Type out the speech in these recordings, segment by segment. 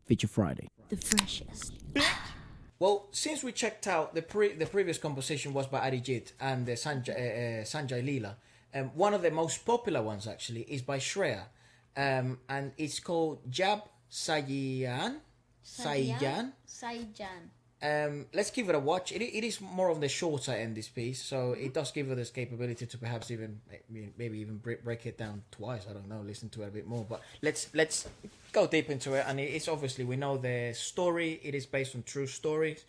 Feature Friday. The freshest. Well, since we checked out the previous composition was by Arijit and Sanjay Leela, one of the most popular ones actually is by Shreya, and it's called Jab Saiyaan. Saiyaan. Let's give it a watch. It is more on the shorter end, this piece, so it does give us this capability to perhaps even maybe even break it down twice. I don't know, listen to it a bit more. But let's go deep into it. And it's obviously, we know the story. It is based on true stories,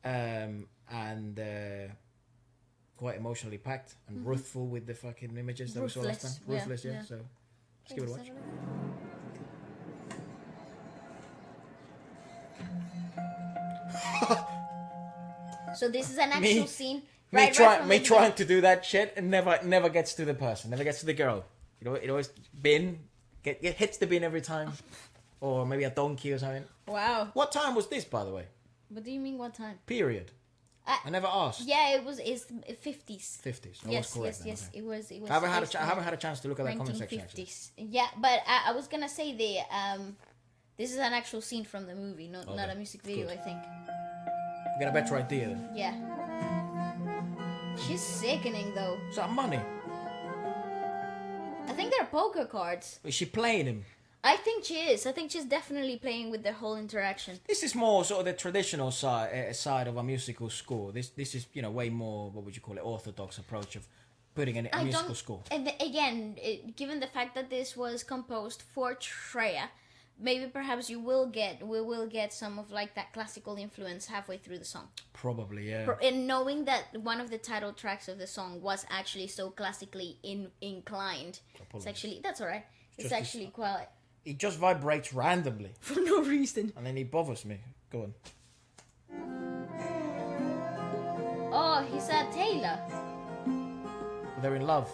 and quite emotionally packed and ruthful with the fucking images that we saw last time. Ruthless, yeah. So let's give it a watch. So this is an actual scene. Me trying to do that shit and never gets to the person, never gets to the girl. You know, it always hits the bin every time, or maybe a donkey or something. Wow. What time was this, by the way? What do you mean? What time? Period. I never asked. Yeah, it's 50s. 50s. Yes. Okay. It was. I haven't had a chance to look at that comment section. 1950s. Yeah, but I was gonna say this is an actual scene from the movie, not a music video. Good. I think. You got a better idea then. Yeah. She's sickening though. Is that money? I think they're poker cards. Is she playing him? I think she is. I think she's definitely playing with their whole interaction. This is more sort of the traditional side of a musical score. This is, you know, way more, what would you call it, orthodox approach of putting a musical score. And again, given the fact that this was composed for Shreya, maybe perhaps we will get some of like that classical influence halfway through the song. Probably, yeah. And knowing that one of the title tracks of the song was actually so classically inclined, it's actually, that's alright. It's actually quite. It just vibrates randomly for no reason, and then he bothers me. Go on. Oh, he said Taylor. They're in love.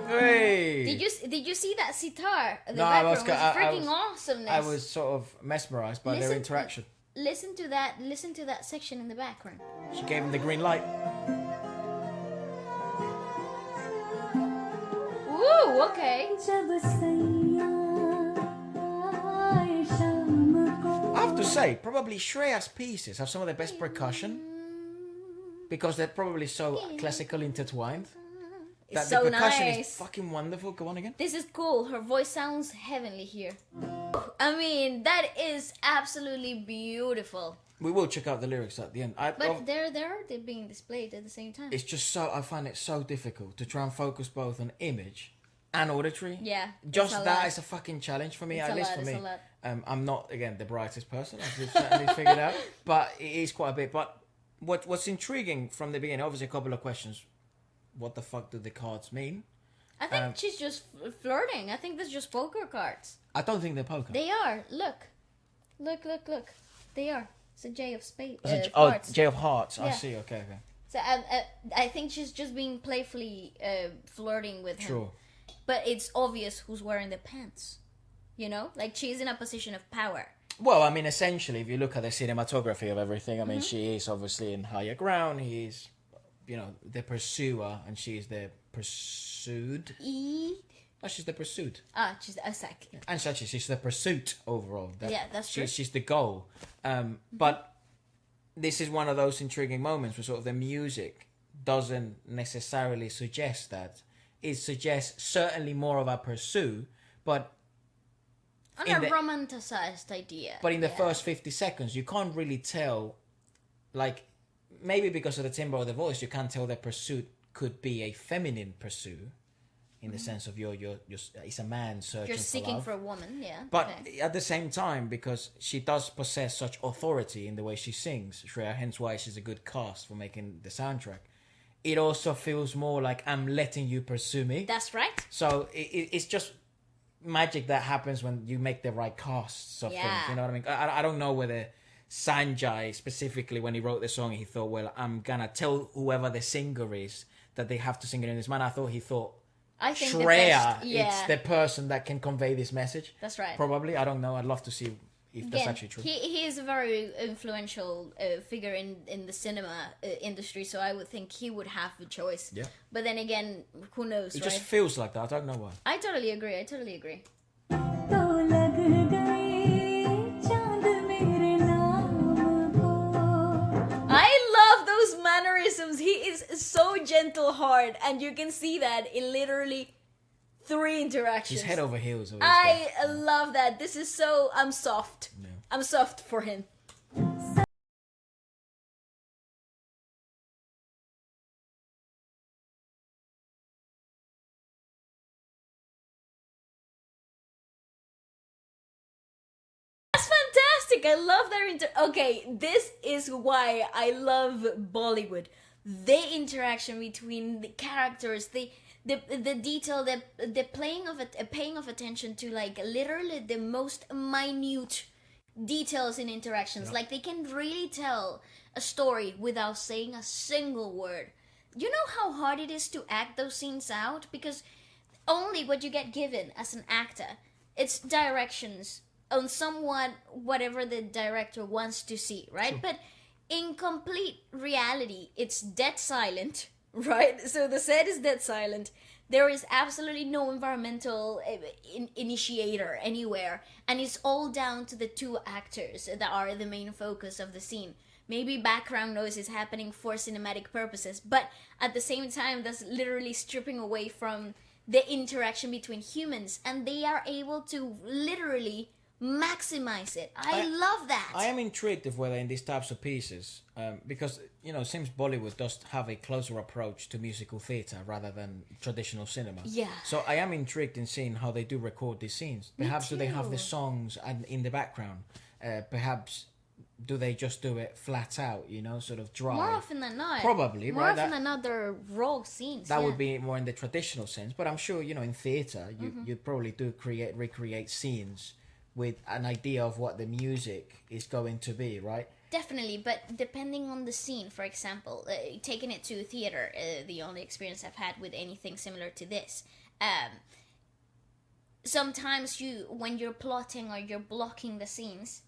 Hey! Did you see that sitar? The background was freaking awesomeness. I was sort of mesmerized by their interaction. Listen to that section in the background. She gave him the green light. Woo, okay. I have to say, probably Shreya's pieces have some of the best percussion because they're probably so classically intertwined. It's that so the percussion nice. is fucking wonderful. Go on again. This is cool. Her voice sounds heavenly here. I mean, that is absolutely beautiful. We will check out the lyrics at the end. But they're being displayed at the same time. It's just so, I find it so difficult to try and focus both on image and auditory. Yeah. Just that is a fucking challenge for me, at least for me. I'm not, again, the brightest person, as we've certainly figured out, but it is quite a bit. But what's intriguing from the beginning, obviously a couple of questions. What the fuck do the cards mean? I think she's just flirting. I think that's just poker cards. I don't think they're poker. They are. Look. They are. It's a J of spades. J of hearts. Yeah. I see. Okay. So I think she's just being playfully flirting with him. True. But it's obvious who's wearing the pants. You know? Like, she's in a position of power. Well, I mean, essentially, if you look at the cinematography of everything, I mean, she is obviously in higher ground. He's, you know, the pursuer, and she's the pursued. Oh, she's the pursued. She's exactly. Yeah. And actually, she's the pursuit overall. That's true. She's the goal. But this is one of those intriguing moments where sort of the music doesn't necessarily suggest that. It suggests certainly more of a pursuit, but on a romanticized idea. But in the first 50 seconds, you can't really tell, like, maybe because of the timbre of the voice, you can't tell the pursuit could be a feminine pursuit, in the sense of it's a man searching for love. You're seeking for a woman, yeah. But at the same time, because she does possess such authority in the way she sings, Shreya, hence why she's a good cast for making the soundtrack, it also feels more like I'm letting you pursue me. That's right. So it's just magic that happens when you make the right casts of things. You know what I mean? I don't know whether Sanjay specifically, when he wrote the song, he thought, well, I'm gonna tell whoever the singer is that they have to sing it in this manner. I thought Shreya, it's the person that can convey this message. That's right. Probably. I don't know. I'd love to see if that's actually true. He is a very influential figure in the cinema industry, so I would think he would have the choice. Yeah. But then again, who knows, It right? just feels like that. I don't know why. I totally agree. I love those mannerisms. He is so gentle heart, and you can see that in literally 3 interactions. He's head over heels. I love that. This is so... I'm soft. Yeah. I'm soft for him. That's fantastic. I love their Okay, this is why I love Bollywood. The interaction between the characters, the detail, the paying of attention to like literally the most minute details in interactions. Like they can really tell a story without saying a single word. You know how hard it is to act those scenes out? Because only what you get given as an actor, it's directions on somewhat whatever the director wants to see, right? Sure. But in complete reality, it's dead silent, right? So the set is dead silent. There is absolutely no environmental initiator anywhere, and it's all down to the 2 actors that are the main focus of the scene. Maybe background noise is happening for cinematic purposes, but at the same time, that's literally stripping away from the interaction between humans, and they are able to literally maximize it. I love that. I am intrigued of whether in these types of pieces, because it seems Bollywood does have a closer approach to musical theatre rather than traditional cinema. Yeah. So I am intrigued in seeing how they do record these scenes. Perhaps do they have the songs and in the background? Perhaps do they just do it flat out? Sort of dry. More often than not. Probably. More often than not, they're raw scenes. That would be more in the traditional sense, but I'm sure in theatre you probably do recreate scenes with an idea of what the music is going to be, right? Definitely, but depending on the scene, for example, taking it to theater, the only experience I've had with anything similar to this, sometimes when you're plotting or you're blocking the scenes,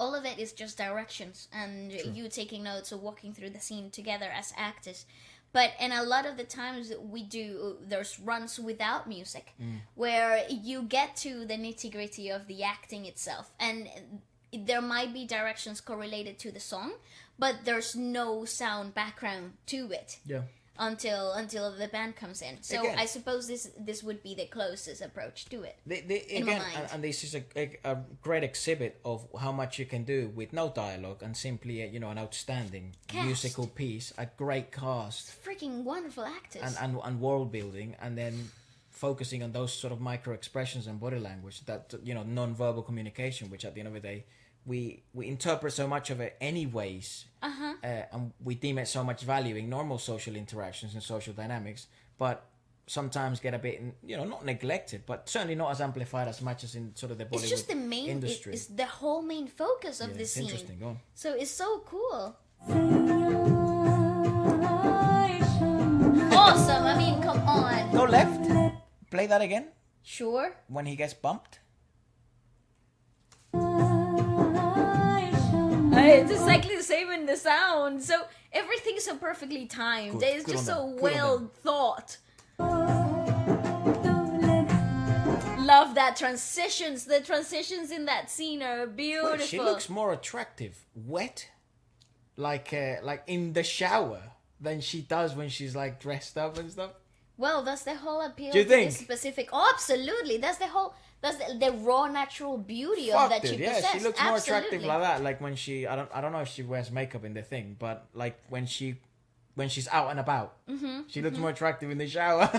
all of it is just directions and you taking notes or walking through the scene together as actors. And a lot of the times there's runs without music, where you get to the nitty-gritty of the acting itself. And there might be directions correlated to the song, but there's no sound background to it. Yeah. Until the band comes in. So again, I suppose this would be the closest approach to it. In my mind. And this is a great exhibit of how much you can do with no dialogue and simply an outstanding musical piece, a great cast, freaking wonderful actors, and world building, and then focusing on those sort of micro expressions and body language, that non-verbal communication, which at the end of the day we interpret so much of it anyways, and we deem it so much value in normal social interactions and social dynamics, but sometimes get a bit not neglected, but certainly not as amplified as much as in sort of the Bollywood industry. It's just the main it's the whole main focus of this scene. Interesting. Go on. So it's so cool. Awesome. I mean, come on. Go left. Play that again. Sure. When he gets bumped. It's exactly the same in the sound. So everything's so perfectly timed. It's just so well thought. Love that transitions. The transitions in that scene are beautiful. Well, she looks more attractive wet, like in the shower, than she does when she's like dressed up and stuff. Well, that's the whole appeal to this specific. Oh, absolutely. That's the raw natural beauty of that she possesses. Yeah, she looks more attractive like that. Like when she, I don't know if she wears makeup in the thing, but like when she's out and about, she looks more attractive in the shower.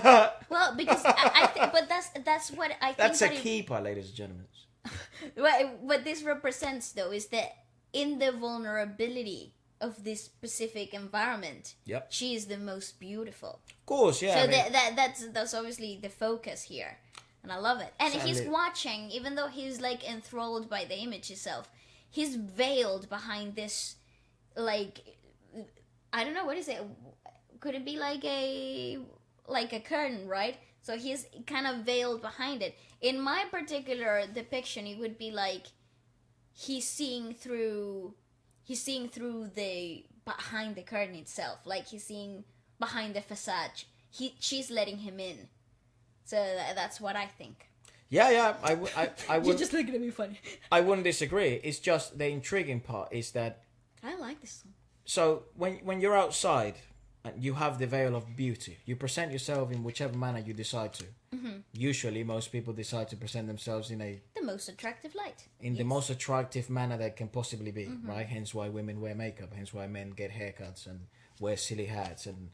Well, because I think, but that's what I think. That's a keeper, ladies and gentlemen. What this represents, though, is that in the vulnerability of this specific environment, she is the most beautiful. Of course, yeah. So that's obviously the focus here, and I love it. And he's watching, even though he's like enthralled by the image itself, he's veiled behind this, like, I don't know, what is it? Could it be like a curtain, right? So he's kind of veiled behind it. In my particular depiction, it would be like he's seeing through the behind the curtain itself. Like he's seeing behind the facade. She's letting him in. So that's what I think. Yeah. I You're would. just looking at me funny. I wouldn't disagree. It's just the intriguing part is that. I like this song. So when you're outside and you have the veil of beauty, you present yourself in whichever manner you decide to. Mm-hmm. Usually, most people decide to present themselves in the most attractive light. The most attractive manner that can possibly be, right? Hence why women wear makeup. Hence why men get haircuts and wear silly hats and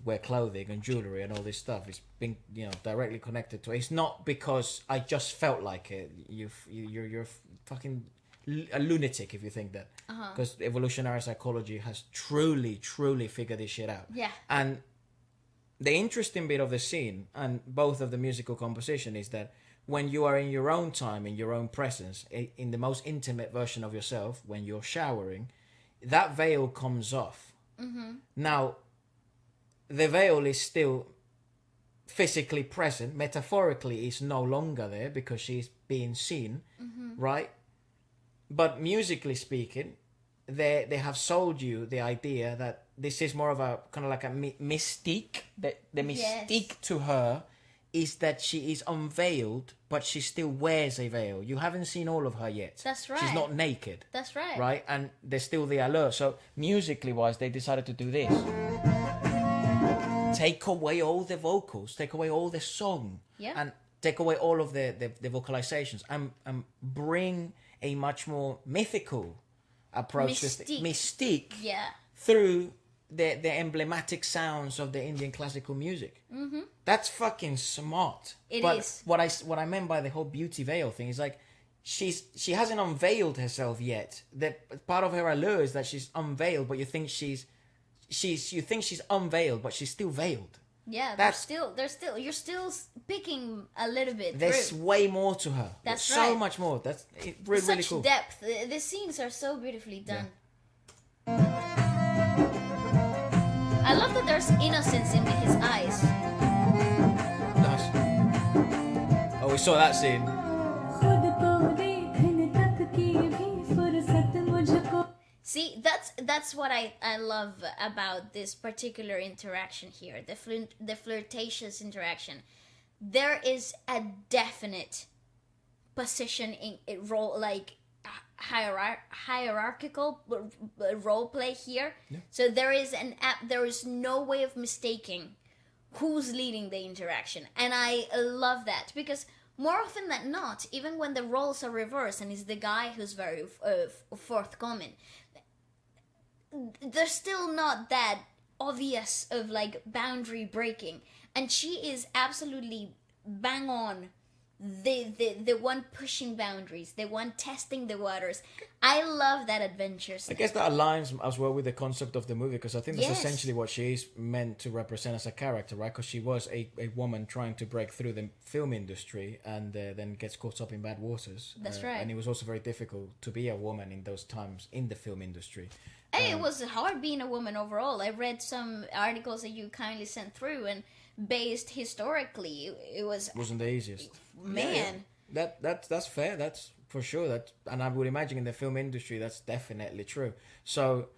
wear clothing and jewelry and all this stuff. It's been directly connected to it. It's not because I just felt like it. You're fucking a lunatic if you think that, because evolutionary psychology has truly figured this shit out. Yeah. And the interesting bit of the scene and both of the musical composition is that when you are in your own time, in your own presence, in the most intimate version of yourself, when you're showering, that veil comes off. Now the veil is still physically present, metaphorically it's no longer there because she's being seen, right? But musically speaking, they have sold you the idea that this is more of a kind of like a mystique. The mystique to her is that she is unveiled, but she still wears a veil. You haven't seen all of her yet. That's right. She's not naked. That's right. Right? And there's still the allure. So musically wise, they decided to do this. Take away all the vocals, take away all the song, and take away all of the vocalizations, and bring a much more mythical approach to mystique through the emblematic sounds of the Indian classical music. That's fucking smart. It is. What I meant by the whole beauty veil thing is like she hasn't unveiled herself yet. That part of her allure is that she's unveiled, but you think she's unveiled, but she's still veiled. Yeah, you're still picking a little bit. There's through. way more to her. That's so right. much more. That's really Such cool. depth. The scenes are so beautifully done. I love that there's innocence in his eyes. Nice. Oh, we saw that scene. See, that's what I love about this particular interaction here, the flirtatious interaction. There is a definite position in role, like hierarchical role play here. Yeah. So there is no way of mistaking who's leading the interaction, and I love that because more often than not, even when the roles are reversed and it's the guy who's very forthcoming, there's still not that obvious of like boundary breaking, and she is absolutely bang on the one pushing boundaries, the one testing the waters. I love that adventure. I guess that aligns as well with the concept of the movie, because I think that's essentially what she is meant to represent as a character, right? Because she was a woman trying to break through the film industry and then gets caught up in bad waters. That's right. And it was also very difficult to be a woman in those times in the film industry. Hey, it was hard being a woman overall. I read some articles that you kindly sent through, and based historically, it wasn't the easiest. Man, that's fair. That's for sure. And I would imagine in the film industry, that's definitely true. So,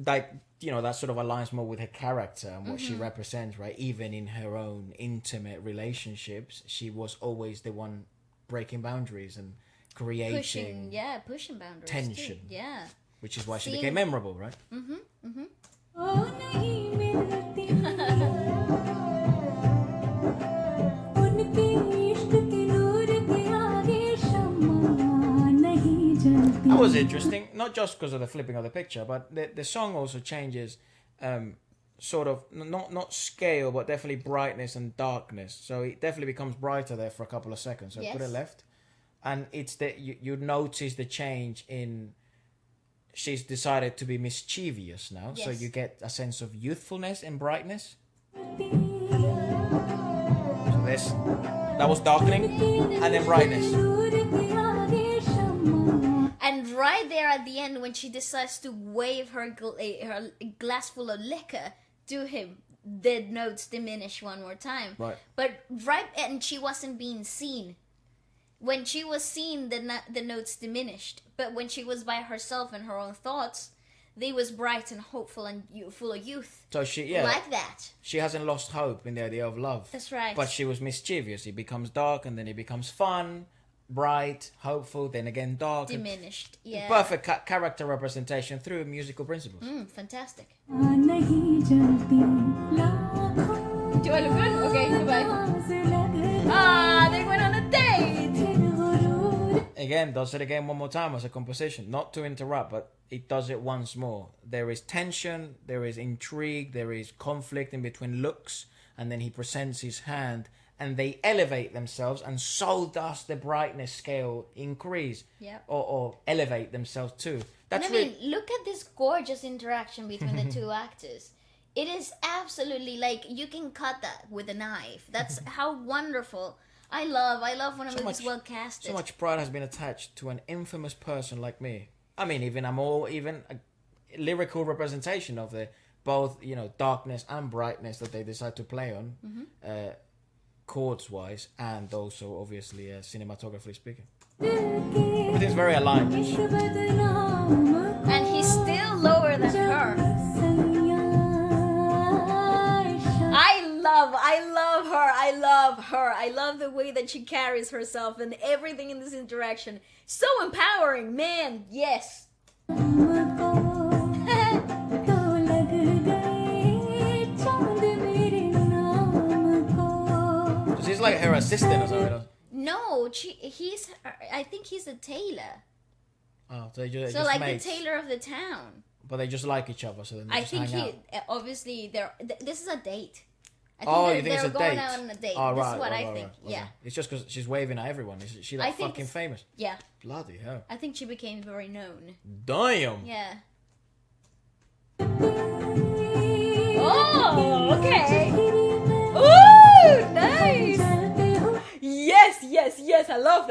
like that sort of aligns more with her character and what she represents, right? Even in her own intimate relationships, she was always the one breaking boundaries and creating pushing boundaries, tension. Too. Yeah. Which is why she became memorable, right? That was interesting, not just because of the flipping of the picture, but the song also changes sort of, not scale, but definitely brightness and darkness. So it definitely becomes brighter there for a couple of seconds. So put it left. And it's that you notice the change in... She's decided to be mischievous now, so you get a sense of youthfulness and brightness. So that was darkening, and then brightness. And right there at the end, when she decides to wave her glass full of liquor to him, the notes diminish one more time. Right. But and she wasn't being seen. When she was seen, the notes diminished. But when she was by herself and her own thoughts, they was bright and hopeful and full of youth. So she, like that. She hasn't lost hope in the idea of love. That's right. But she was mischievous. It becomes dark, and then it becomes fun, bright, hopeful, then again dark. Diminished, yeah. Perfect character representation through musical principles. Fantastic. Do I look good? Okay, goodbye. They went on a date. Again, does it again one more time as a composition. Not to interrupt, but it does it once more. There is tension, there is intrigue, there is conflict in between looks, and then he presents his hand, and they elevate themselves, and so does the brightness scale increase. Yeah. Or elevate themselves too. That's look at this gorgeous interaction between the two actors. It is absolutely like you can cut that with a knife. That's how wonderful. I love when a movie's well casted. So much pride has been attached to an infamous person like me. I mean, even a lyrical representation of the both, darkness and brightness that they decide to play on, chords wise, and also obviously cinematographically speaking. Everything's very aligned. And he's still lower than her. I love the way that she carries herself and everything in this interaction. So empowering, man. Yes. She's like her assistant or something. No, I think he's a tailor. Oh, so they just like mates. The tailor of the town. But they just like each other, so then they I just think hang out. Obviously this is a date. I think they're going out on a date. Oh, this is what I think. Right. Yeah. It's just because she's waving at everyone. Is she like fucking famous? Yeah. Bloody hell. I think she became very known. Damn. Yeah. Oh, okay. Ooh, nice. Yes. I love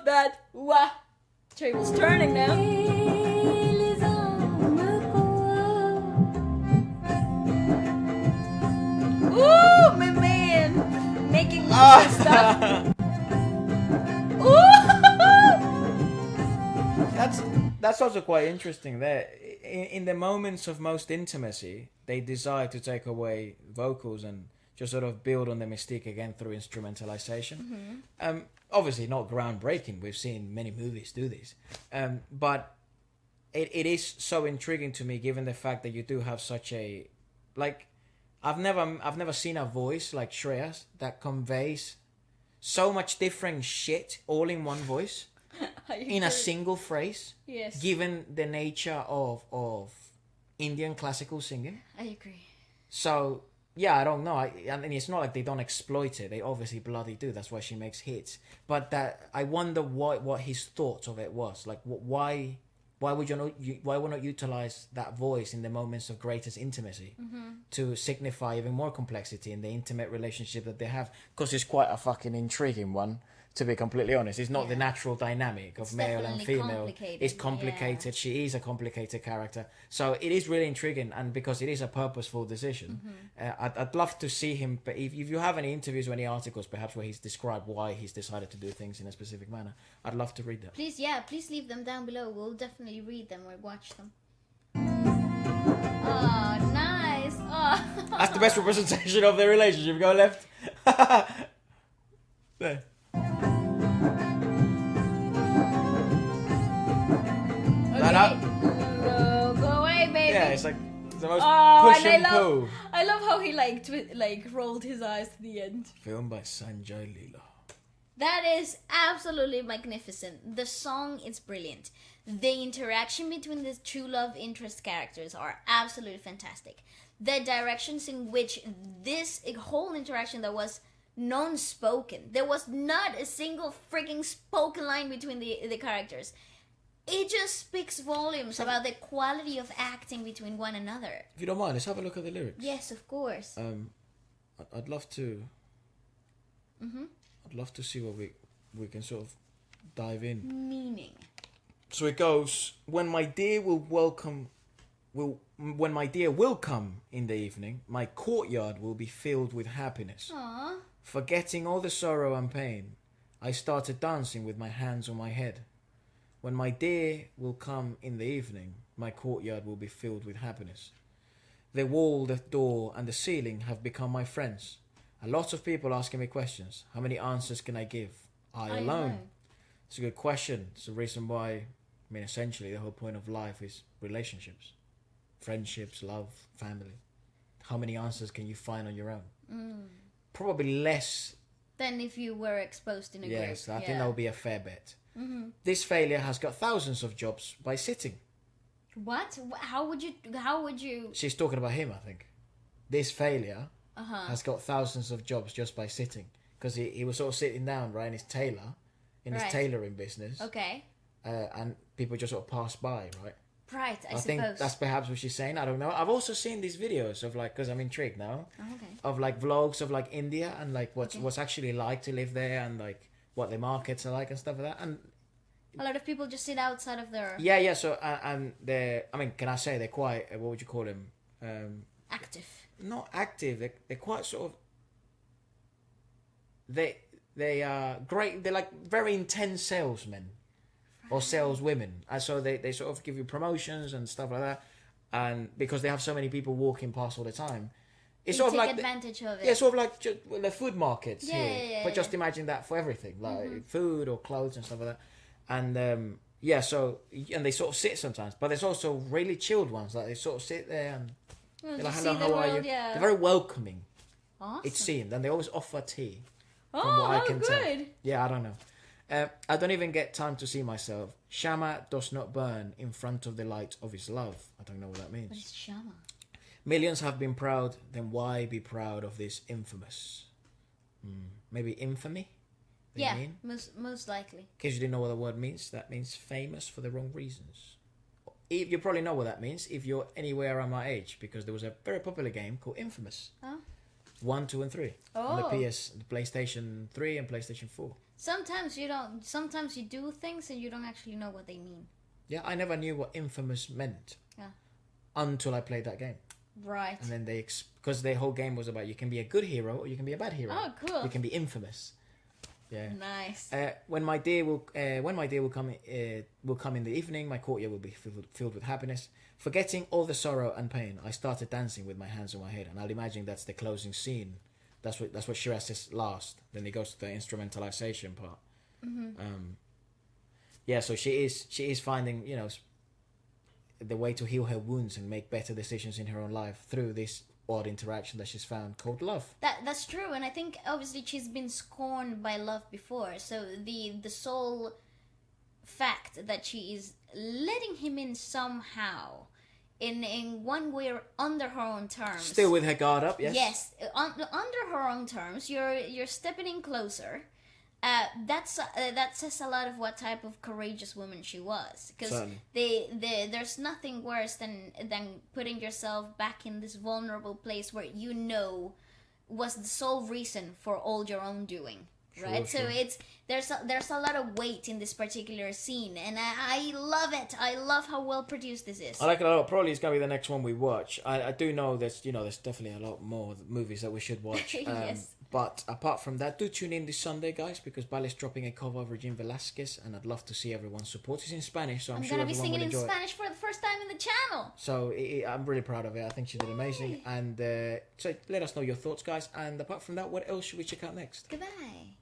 that. Wow. Table's turning now. Ooh, my man, making moves and stuff. Ooh. That's also quite interesting. There, in the moments of most intimacy, they decide to take away vocals and just sort of build on the mystique again through instrumentalization. Obviously, not groundbreaking. We've seen many movies do this, but it is so intriguing to me, given the fact that you do have such a I've never seen a voice like Shreya's that conveys so much different shit all in one voice in a single phrase. Yes. Given the nature of Indian classical singing. I agree. So yeah, I don't know. I mean, it's not like they don't exploit it. They obviously bloody do. That's why she makes hits. But I wonder what his thoughts of it was. Like, why would why would not utilize that voice in the moments of greatest intimacy to signify even more complexity in the intimate relationship that they have? Because it's quite a fucking intriguing one, to be completely honest. It's not the natural dynamic of male and female. It's complicated. Yeah. She is a complicated character. So it is really intriguing, and because it is a purposeful decision, I'd love to see him. But if you have any interviews or any articles, perhaps where he's described why he's decided to do things in a specific manner, I'd love to read that. Please leave them down below. We'll definitely read them or watch them. Oh, nice. Oh. That's the best representation of their relationship. Go left. There. Okay. Go away, baby. Yeah, it's like the most push and pull. I love how he rolled his eyes to the end. Filmed by Sanjay Leela. That is absolutely magnificent. The song is brilliant. The interaction between the two love interest characters are absolutely fantastic. The directions in which this whole interaction that was non-spoken, there was not a single freaking spoken line between the characters. It just speaks volumes about the quality of acting between one another. If you don't mind, let's have a look at the lyrics. Yes, of course. I'd love to. I'd love to see what we can sort of dive in. Meaning. So it goes: when my dear will come in the evening, my courtyard will be filled with happiness. Aww. Forgetting all the sorrow and pain, I started dancing with my hands on my head. When my dear will come in the evening, my courtyard will be filled with happiness. The wall, the door, and the ceiling have become my friends. A lot of people asking me questions. How many answers can I give? I alone. It's a good question. It's the reason why, I mean, essentially, the whole point of life is relationships. Friendships, love, family. How many answers can you find on your own? Probably less. Than if you were exposed in a group. Yes, I think that would be a fair bet. Mm-hmm. This failure has got thousands of jobs by sitting. What? How would you? She's talking about him, I think. This failure has got thousands of jobs just by sitting. Because he was sort of sitting down, right, in his his tailoring business. Okay. And people just sort of pass by, right? Right, I suppose. think that's perhaps what she's saying. I don't know. I've also seen these videos of like, because I'm intrigued now, of like vlogs of like India and like what's actually like to live there and like what the markets are like and stuff like that. And a lot of people just sit outside of their... Yeah. So, and they're, I mean, can I say they're quite, what would you call them? Active. Not active. They're quite sort of... They are great. They're like very intense salesmen. Or saleswomen. And so they sort of give you promotions and stuff like that. And because they have so many people walking past all the time. It's sort of like... advantage of it. Yeah, sort of like just, well, the food markets here. Yeah, but just imagine that for everything. Like food or clothes and stuff like that. And so... And they sort of sit sometimes. But there's also really chilled ones. Like they sort of sit there and... They're like, hello, how are you? Yeah. They're very welcoming. Awesome. It seemed. And they always offer tea. Oh, from what I how can good. Tell. Yeah, I don't know. I don't even get time to see myself. Shama does not burn in front of the light of his love. I don't know what that means. What is Shama? Millions have been proud, then why be proud of this infamous? Maybe infamy? Yeah, most likely. In case you didn't know what the word means, that means famous for the wrong reasons. You probably know what that means if you're anywhere around my age, because there was a very popular game called Infamous. Oh. 1, 2, and 3. On the PlayStation 3 and PlayStation 4. Sometimes you don't. Sometimes you do things and you don't actually know what they mean. Yeah, I never knew what infamous meant. Yeah. Until I played that game. Right. And then because the whole game was about you can be a good hero or you can be a bad hero. Oh, cool. You can be infamous. Yeah. Nice. When my dear will come in the evening, my courtyard will be filled with happiness. Forgetting all the sorrow and pain, I started dancing with my hands on my head, and I'll imagine that's the closing scene. That's what Shreya says last. Then it goes to the instrumentalization part. Yeah, so she is finding the way to heal her wounds and make better decisions in her own life through this odd interaction that she's found called love. That's true, and I think obviously she's been scorned by love before. So the sole fact that she is letting him in somehow, in one way or under her own terms. Still with her guard up, yes. Yes, under her own terms, you're stepping in closer. That says a lot of what type of courageous woman she was, because there's nothing worse than putting yourself back in this vulnerable place where was the sole reason for all your own doing, right? Sure. So there's a lot of weight in this particular scene, and I love it. I love how well produced this is. I like it a lot. Probably it's gonna be the next one we watch. I do know there's definitely a lot more movies that we should watch. Yes. But apart from that, do tune in this Sunday, guys, because Ballet's dropping a cover of Regine Velasquez, and I'd love to see everyone support. It's in Spanish, so I'm sure gonna be everyone will singing enjoy in Spanish for the first time in the channel. So I'm really proud of it. I think she did amazing. And so let us know your thoughts, guys. And apart from that, what else should we check out next? Goodbye.